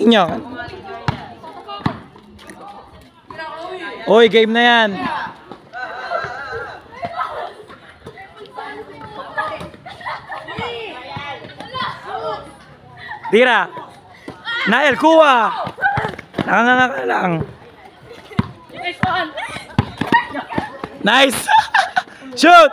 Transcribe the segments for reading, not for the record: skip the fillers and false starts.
nyo. Oy, game na yan. Tira. Nael, kuha. Nakanganga lang. Nice. Shoot.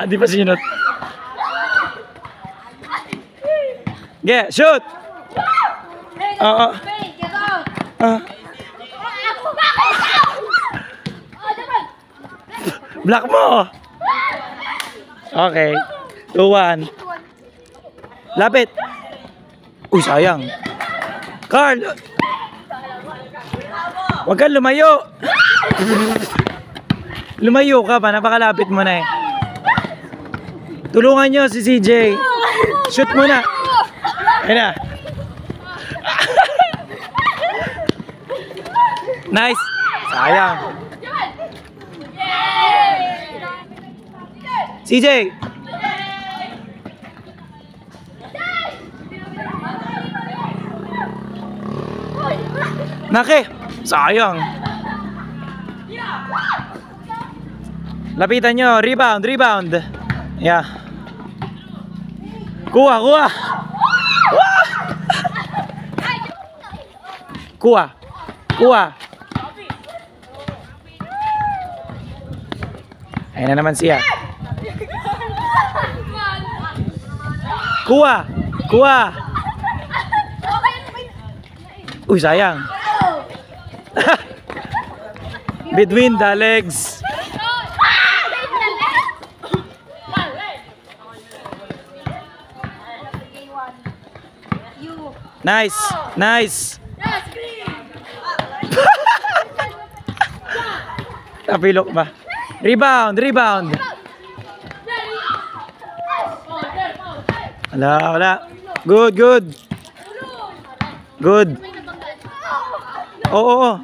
Di pa sinunod. Yeah, shoot. Block mo. Okay. 2-1. Lapit. Uy, sayang. Carl. Huwag kang lumayo. Lumayo ka pa. Napakalapit mo na eh. Tulungan nyo si CJ. Shoot mo na. Ayun na. Nice. Sayang. CJ. Naki. Sayang. Lapitan nyo. Rebound. Rebound. Yeah. Kuha. Kuha. Kuha. Kuha. Ayun na naman siya. Kuha. Kuha. Uy, sayang. Between the legs. Nice. Nice. Tapilok ba? Rebound. Rebound. Wala. Wala. Good. Good. Good. Oo.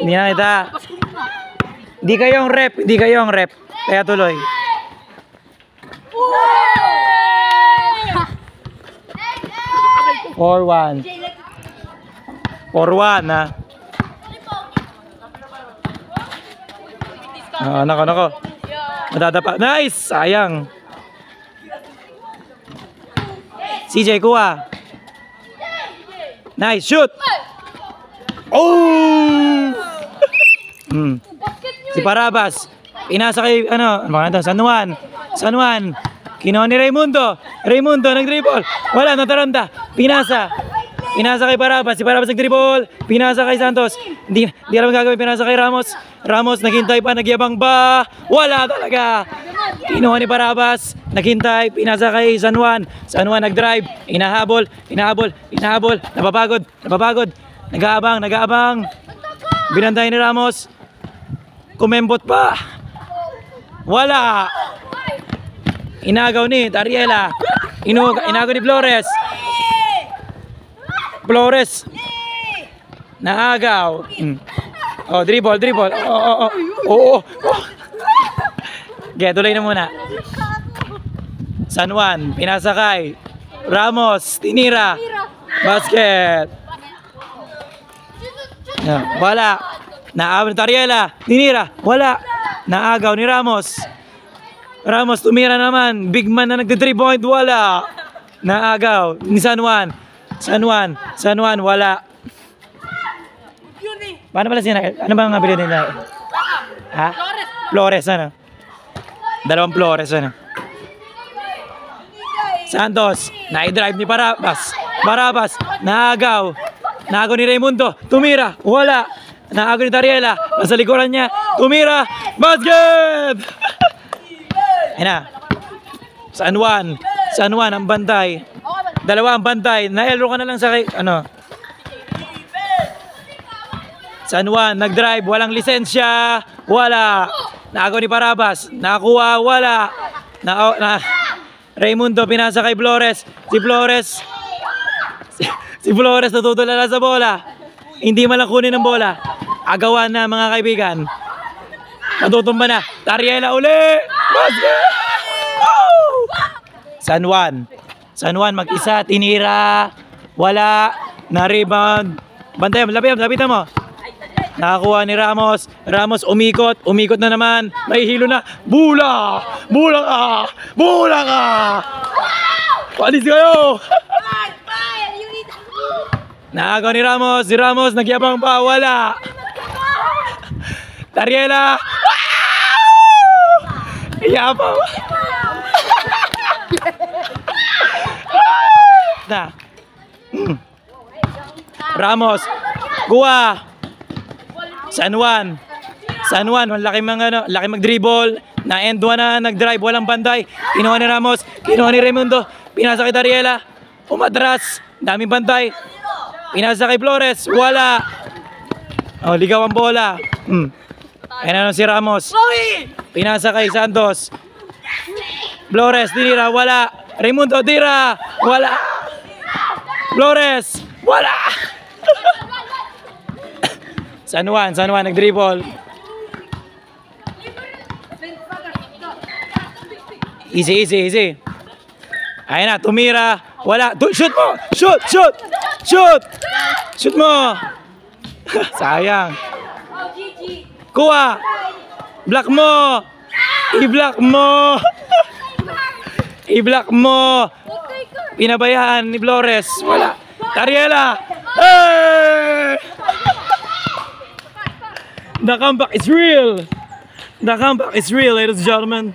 Hindi na kita. Hindi kayong rep. Hindi kayong rep. Kaya tuloy. Four one. 4-1 ha. Nako. Madadapa. Nice! Sayang. CJ, kuha. Nice, shoot! Oh! Si Parabas. Pinasa kay, San Juan. San Juan. Kinuha ni Raimundo. Raimundo, nag-dribble. Wala, nataranta. Pinasa kay Parabas. Si Parabas nag-dribble. Pinasa kay Santos. Hindi alam gagawin. Pinasa kay Ramos. Ramos, naghintay pa. Nagyabang ba? Wala talaga. Kinuha ni Parabas. Naghintay. Pinasa kay San Juan. San Juan nag-drive. Inahabol. Napapagod. Nag-aabang. Binantay ni Ramos. Kumembot pa. Wala. Inagaw ni Tariela. Inagaw ni Flores. Naagaw. Oh, dribble. Oh. Okay, tuloy na muna. San Juan, pinasakay. Ramos, tinira. Basket. Wala. Naagaw ni Tariela. Tinira. Wala. Naagaw ni Ramos. Ramos tumira naman. Big man na nagde-3 point. Wala. Naagaw ni San Juan. San Juan, wala. Paano pala siya? Ano ba ang abilidad nila? Ha? Flores, ano? 2 Flores, ano? Santos, na-drive ni Parabas, naagaw ni Raimundo, tumira, wala. Naagaw ni Tariela, nasa likuran niya, tumira, basket! Ayun na. San Juan, ang bantay. 2 ang bantay. Naelro ka na lang sa San Juan, nag-drive, walang lisensya, wala. Naagaw ni Parabas, nakuha, wala. Raimundo, pinasa kay Flores. Si Flores natutulala sa bola. Hindi malang kunin ng bola. Agawan na, mga kaibigan. Matutumba na. Tariela uli. Basket! Oh! San Juan. San Juan mag-isa. Tinira. Wala. Na-rebound. Bantayan, lapitan mo. Nakakuha ni Ramos. Ramos umikot. Umikot na naman. May hilo na. Bula! Bula ka! Bula ka! Palis kayo! Nakagaw ni Ramos. Si Ramos nagyabang pa. Wala. Tariela. Yabang. Na. Ramos. Kuha. San Juan. San Juan, laki mag-dribble. Na end one na, nag-drive, walang bantay. Kinuha ni Ramos, kinuha ni Raimundo. Pinasa kay Tariela. Umatras, daming bantay. Pinasa kay Flores, wala. Oh, ligaw ang bola. Ayan na si Ramos. Pinasa kay Santos. Flores, tinira, wala. Raimundo, tira, wala. Flores, wala. San Juan, nag-dribble. Easy. Ayan na, tumira. Wala. Shoot mo! Shoot mo! Sayang. Kuha! Block mo! I-block mo! Pinabayaan ni Flores. Wala. Tariela! Hey! The comeback is real, ladies and gentlemen.